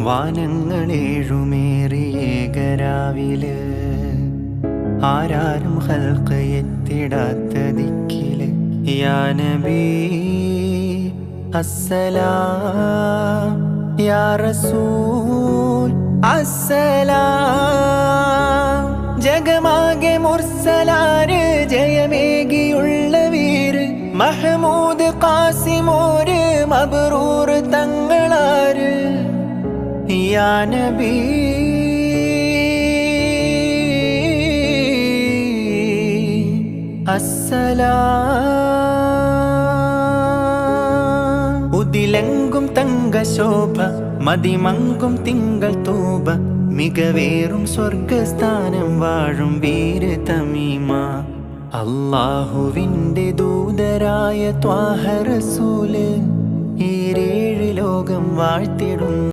വാനങ്ങളേഴുമേറിയേകരാവില് ആരാരും ഹൽക്ക് എത്തിടാത്ത ദിക്കില് യാ നബി അസ്സലാം യാ റസൂൽ അസ്സലാം. ജഗമാകെ മുർസലാര് ജയമേകിയുള്ള വീര് മഹ്മൂദ് ഖാസിമോര് മബ്റൂർ തങ്ങളാര് യാ നബി അസ്സലാം. ഉദിലെങ്കും തങ്കശോഭ മതിമങ്കും തിങ്കൾ തൂബ മികവേറും സ്വർഗസ്ഥാനം വാഴും വീര് തമീമ അല്ലാഹുവിൻ്റെ ദൂതരായ ത്വാഹ റസൂല് ഈ 7 ലോകം വാഴ്ത്തിടും.